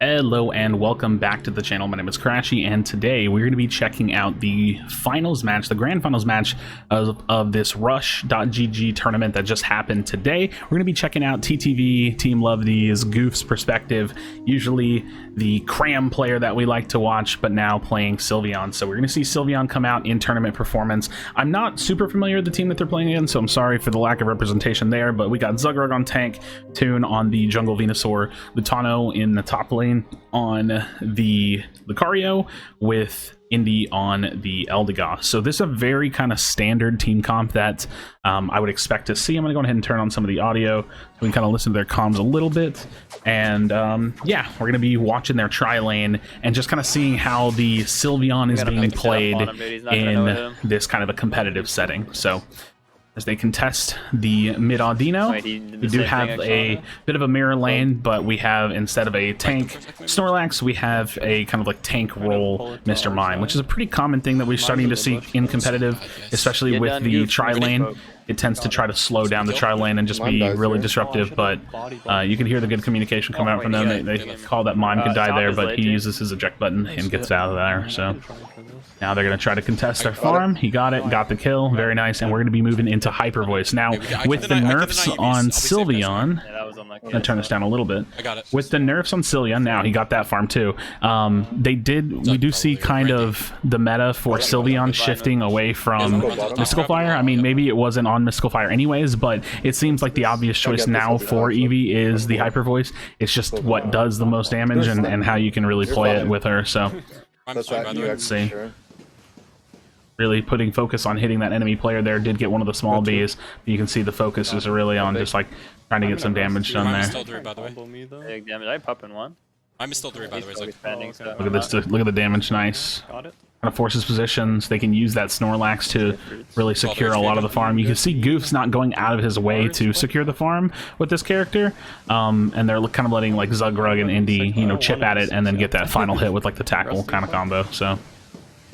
Hello and welcome back to the channel. My name is Krashy, and today we're going to be checking out the finals match, the grand finals match of this Rush.gg tournament that just happened today. We're going to be checking out TTV, Team Lovedy's, Goof's perspective, usually the cram player that we like to watch, but now playing SYLVEON. So we're going to see SYLVEON come out in tournament performance. I'm not super familiar with the team that they're playing in, so I'm sorry for the lack of representation there, but we got Zugrug on tank, Toon on the jungle Venusaur, Lutano in the top lane on the Lucario, with Indy on the Eldegoss. So this is a very kind of standard team comp that I would expect to see. I'm going to go ahead and turn on some of the audio so we can kind of listen to their comms a little bit. And yeah, we're going to be watching their tri-lane and just kind of seeing how the SYLVEON is being played in this kind of a competitive setting. So as they contest the mid Audino, we do have a bit of a mirror lane, but we have, instead of a tank Snorlax, we have a kind of like tank role Mr. Mime, which is a pretty common thing that we're starting to see in competitive, especially with the tri-lane. It tends to try to slow down the tri-lane and just be really disruptive, but you can hear the good communication come out from them. They call that Mime could die there, but he uses his eject button and gets out of there. So now they're going to try to contest their farm. He got it, got the kill, very nice, and we're going to be moving into Hyper Voice. Now, with the nerfs on SYLVEON, I'm going to turn this down a little bit. With the nerfs on SYLVEON, now he got that farm too. We do see kind of the meta for SYLVEON shifting away from Mystical Fire. I mean, maybe it wasn't on Mystical Fire anyways, but it seems like the obvious choice now for Eevee is the Hyper Voice. It's just what does the most damage and how you can really play it with her. So let's see. Really putting focus on hitting that enemy player there. Did get one of the small Bs. You can see the focus is really on just like trying to get some damage done there. Still 3, by the way. Big damage. I pop in one. I'm still 3, by the way. Look at this. Look at the damage. Nice. Kind of forces positions. They can use that Snorlax to really secure a lot of the farm. You can see Goof's not going out of his way to secure the farm with this character, and they're kind of letting like Zugrug and Indy, you know, chip at it and then get that final hit with like the tackle kind of combo. So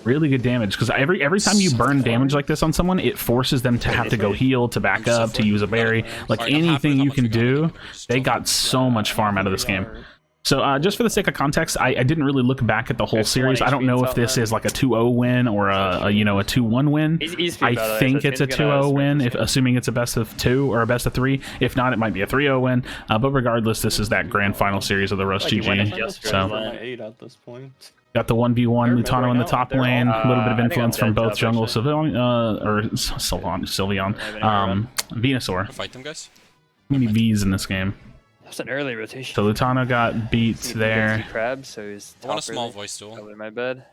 really good damage, because every time you burn damage like this on someone, it forces them to have to go heal, to back up, to use a berry, like anything you can do. They got so much farm out of this game. So just for the sake of context, I didn't really look back at the whole series. I don't know if this is like a 2-0 win or a you know, a 2-1 win. I think it's a 2-0 win, if assuming it's a best of 2 or a best of 3. If not, it might be a 3-0 win. But regardless, this is that grand final series of the Rush GG. So got the 1v1 Lutano in the top lane. A little bit of influence from both jungle SYLVEON, Venusaur. Fight them, guys. How many V's in this game? That's an early rotation. So Lutano got beat there. Crab, so he's I want a small voice duel. Over my bed.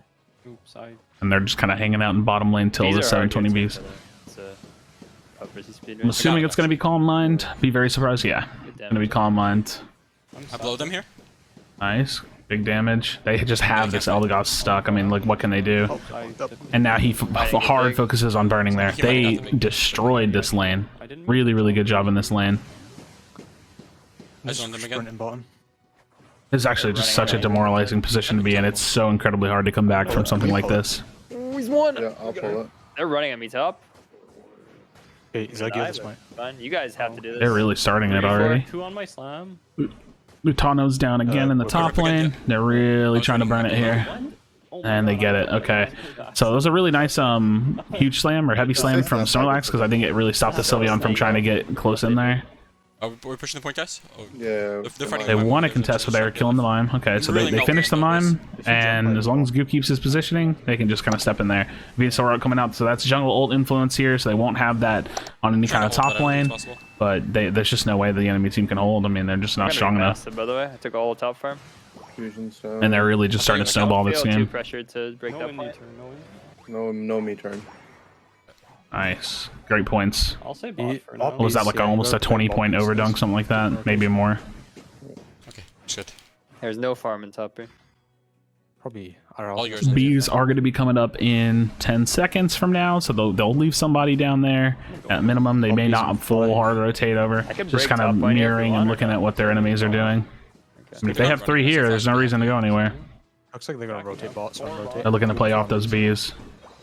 And they're just kind of hanging out in bottom lane till the 720 Vs. I'm assuming it's going to be Calm Mind. Be very surprised. Yeah, going to be Calm Mind. I blow them here. Nice. Big damage. They just have this Eldegoss stuck. I mean, like, what can they do? And now he hard focuses on burning there. They destroyed this lane. Really, really good job in this lane. I just want them again. It's actually just such a demoralizing position to be in. It's so incredibly hard to come back from something like this. He's one. Yeah, I'll pull it. They're running at me top. Okay, is that good this point? Fine. You guys have to do this. They're really starting it already. 2 on my slam. Lutano's down again in the top lane. They're really trying to burn it here. And they get it. Okay. So it was a really nice huge slam or heavy slam from Snorlax, because I think it really stopped the SYLVEON from trying to get close in there. Are we pushing the point, guys? Oh, Yeah. They want to contest, but they were killing the Mime. Okay, so they finished the Mime, and as long as Goof keeps his positioning, they can just kind of step in there. Venusaur coming out, so that's jungle ult influence here, so they won't have that on any kind of top lane. But there's just no way the enemy team can hold. I mean, they're just not strong enough. By the way, I took all top farm. And they're really just starting to snowball this game. Pressured to break that point. No me turn. Nice. Great points. I'll say bot for now. What was that, like almost a 20-point overdunk, something like that? Maybe more. Okay, shit. There's no farm in top here. Probably All yours. Bees are going to be coming up in 10 seconds from now, so they'll leave somebody down there at minimum. They may not full hard rotate over, just kind of mirroring and looking at what their enemies are doing. I mean, if they have 3 here, there's no reason to go anywhere. Looks like they're gonna rotate bot, so I'm rotating. They're looking to play off those bees.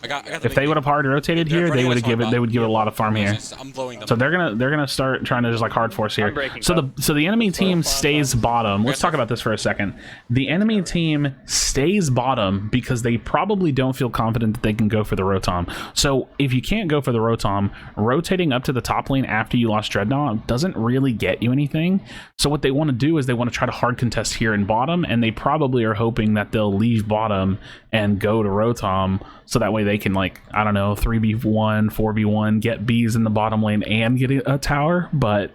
I got the If big they would have hard rotated They're here, they running would us have given hard they would give it a lot of bot. farm here. I'm blowing them. So they're gonna start trying to just like hard force here. I'm breaking So top. the enemy team stays bottom. Let's talk about this for a second. The enemy team stays bottom because they probably don't feel confident that they can go for the Rotom. So if you can't go for the Rotom, rotating up to the top lane after you lost Dreadnought doesn't really get you anything. So what they want to do is they want to try to hard contest here in bottom, and they probably are hoping that they'll leave bottom and go to Rotom, so that way they can, like, I don't know, 3v1, 4v1, get Bs in the bottom lane and get a tower, but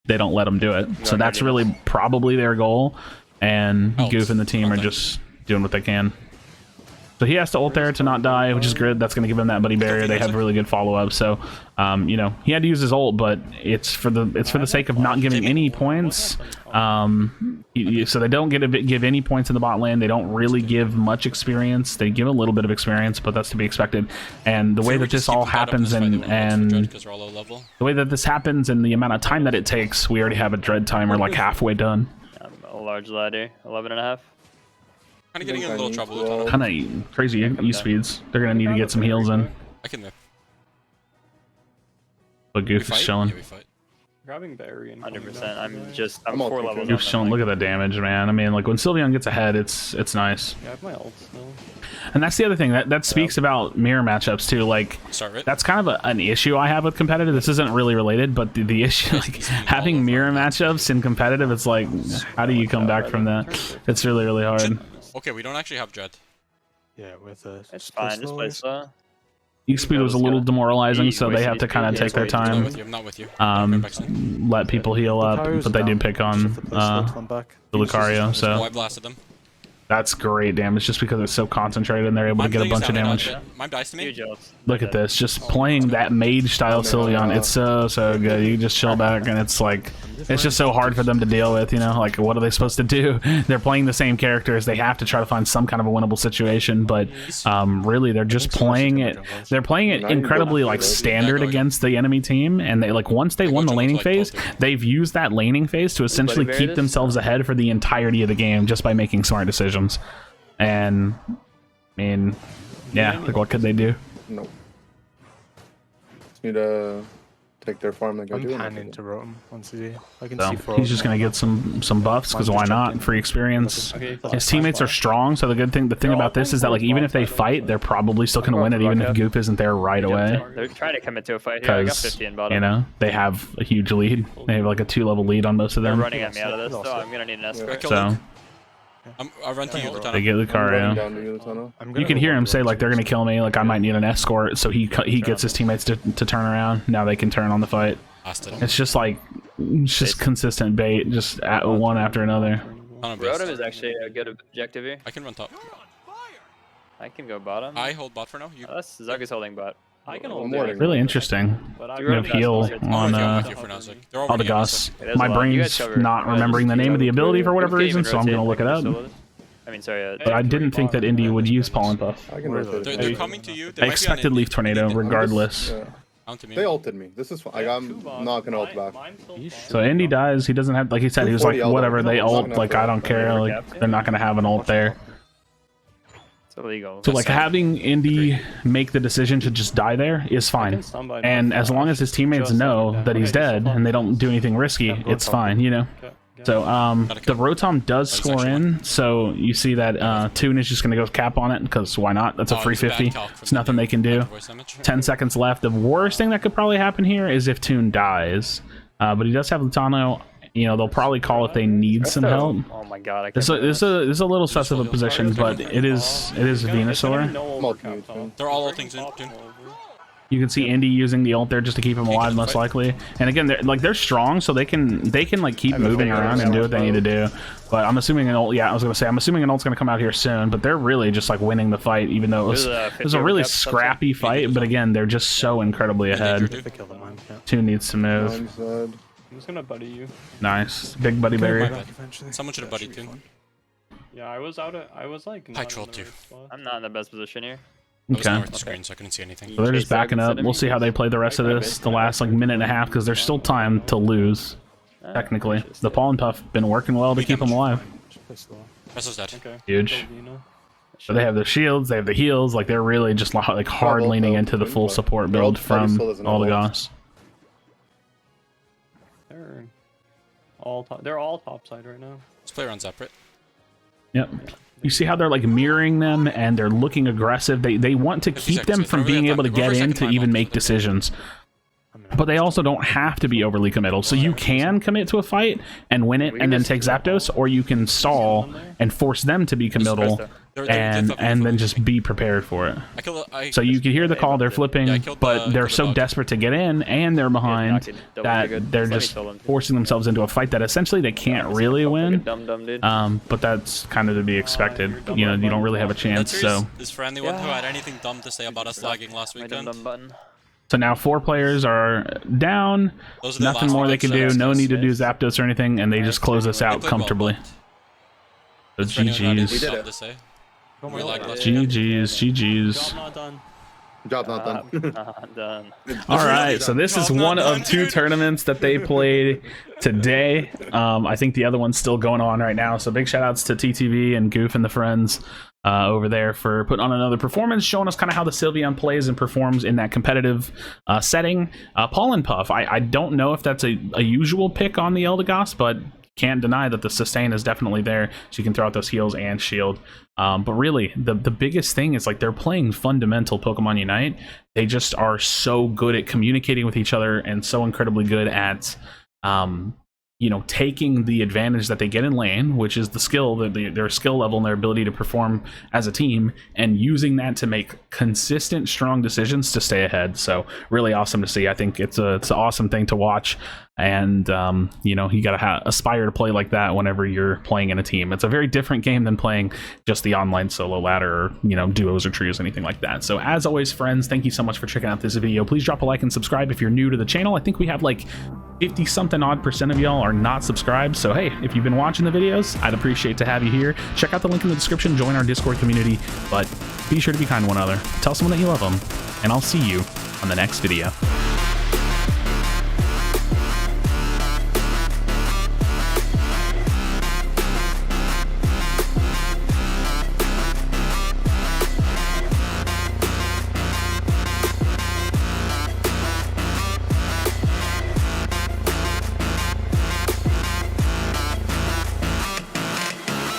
they don't let them do it. So that's really probably their goal, and Goof and the team are just doing what they can. So he has to ult there to not die, which is good. That's going to give him that buddy barrier. They have really good follow-up. So, you know, he had to use his ult, but it's for the sake of not giving any points. So they don't give any points in the bot lane. They don't really give much experience. They give a little bit of experience, but that's to be expected. And the way that this all happens and the way that this happens and the amount of time that it takes, we already have a dread timer like halfway done. A large ladder, 11.5. Kind of getting in a little trouble. Kind of crazy E speeds. They're gonna need to get some heals in. I can whip. But Goof is chilling. Yeah, we fight. Grabbing Barry and 100%. I'm all 4 taking levels. Goof's chilling. Look at the damage, man. I mean, like when SYLVEON gets ahead, it's nice. Yeah, I have my ult still. And that's the other thing that speaks about mirror matchups too. Like Start it. that's kind of an issue I have with competitive. This isn't really related, but the issue, like having mirror matchups in competitive, it's like, how do you come back from that? It's really, really hard. Okay, we don't actually have dread. Yeah, with a. It's fine. Just play slow. E-speed was a little demoralizing, so they have to kind of take their I'm time, not with you. let people heal up, but they do pick on the Lucario, so Oh, I blasted them. that's great damage just because it's so concentrated and they're able to get a bunch of damage. Mime dies to me. Huge ults. Look at this, just playing that mage style SYLVEON, it's so good. You just chill back and it's like, it's just so hard for them to deal with, you know, like what are they supposed to do? They're playing the same characters, they have to try to find some kind of a winnable situation, but really they're just playing it, incredibly like standard against the enemy team, and they like once they won the laning phase, they've used that laning phase to essentially keep themselves ahead for the entirety of the game just by making smart decisions. And I mean, yeah, like what could they do? Nope. Just need to take their farm like I I'm do. panning to Rotom once a day. I can So see for he's just gonna get some buffs because why not? Free experience. His teammates are strong, so the thing about this is that like even if they fight, they're probably still gonna win it, even if Goof isn't there right away. They're trying to commit to a fight here. I got Because 50 in bottom. you know they have a huge lead. They have like a 2-level lead on most of They're them. running at me out of this, so I'm gonna need an escort. So I'll run to you, Lieutenant. they get Lucario. Down to you, tunnel. You can hear him say like they're gonna kill me. Like I might need an escort. So he gets his teammates to turn around. Now they can turn on the fight. Blasted him. It's just like consistent bait, just at one after another. Rotom is actually a good objective here. I can run top. I can go bottom. I hold bot for now. You. Zug is holding bot. I can I'm hold warding. Really interesting. But You have heal on I'm with you for now, Zach. They're all all the running at me, Gus. Zach. My brain's not remembering the name of the ability for whatever reason, so I'm gonna look it up. I mean, sorry. But I didn't think that Indy would use Pollen Puff. I can rotate. They're coming to you. I expected Leaf Tornado regardless. Yeah. Onto me. They ulted me. This is fine. I'm not gonna ult back. So Indy dies. He doesn't have, like he said, he was like, whatever, they ult, like I don't care. Like they're not gonna have an ult there. It's illegal. So like having Indy make the decision to just die there is fine. And as long as his teammates know that he's dead and they don't do anything risky, it's fine, you know? So the Rotom does score in, so you see that Toon is just going to go cap on it, because why not? That's a free 50. It's nothing they can do. 10 seconds left. The worst thing that could probably happen here is if Toon dies. But he does have Lutano. You know, they'll probably call if they need some help. Oh my god, This is a little sus of a position, but it is Venusaur. They're all ultings in. You can see Indy using the ult there just to keep him alive, most likely. And again, they're strong, so they can like keep moving around and do what they need to do. But I'm assuming an ult. Yeah, I was gonna say I'm assuming an ult's gonna come out here soon. But they're really just like winning the fight, even though it was a really scrappy fight. But again, they're just so incredibly ahead. Toon needs to move. I'm just gonna buddy you. Nice, big buddy berry. Someone should have buddied too. Yeah, I was like. I trolled too. I'm not in the best position here. I was Okay. north of the screen, so I couldn't see anything. So they're just backing up. We'll see how they play the rest of this, the last like minute and a half, because there's still time to lose. Technically, the Pollen Puff been working well to keep them alive. Vessel's dead. Okay. Huge. So they have the shields, they have the heals, like they're really just like hard leaning into the full support build from Olagos. They're all top side right now. Let's play around separate. Yep. You see how they're like mirroring them and they're looking aggressive. They want to keep them from being able to get in to even make decisions. But they also don't have to be overly committal. So you can commit to a fight and win it and then take Zapdos, or you can stall and force them to be committal and then just be prepared for it. So you can hear the call, they're flipping, but they're so desperate to get in and they're behind that they're just forcing themselves into a fight that essentially they can't really win. But that's kind of to be expected. You know, you don't really have a chance. So is for anyone who had anything dumb to say about us lagging last weekend. So now 4 players are down. Nothing more they can do. No need to do Zapdos or anything, and they just close us out comfortably. So GG's. GG's. Job not done. All right, so this is one of 2 tournaments that they played today. I think the other one's still going on right now. So big shout outs to TTV and Goof and the friends over there for putting on another performance, showing us kind of how the SYLVEON plays and performs in that competitive setting. Paul and Puff, I don't know if that's a usual pick on the Eldegoss, but can't deny that the sustain is definitely there, so you can throw out those heals and shield. But really, the biggest thing is like they're playing fundamental Pokemon Unite. They just are so good at communicating with each other and so incredibly good at you know, taking the advantage that they get in lane, which is the skill, their skill level and their ability to perform as a team, and using that to make consistent, strong decisions to stay ahead. So really awesome to see. I think it's an awesome thing to watch. And, you know, you got to aspire to play like that whenever you're playing in a team. It's a very different game than playing just the online solo ladder or, you know, duos or trios, anything like that. So as always, friends, thank you so much for checking out this video. Please drop a like and subscribe if you're new to the channel. I think we have like 50-something odd % of y'all are not subscribed. So, hey, if you've been watching the videos, I'd appreciate to have you here. Check out the link in the description, join our Discord community, but be sure to be kind to one another. Tell someone that you love them, and I'll see you on the next video.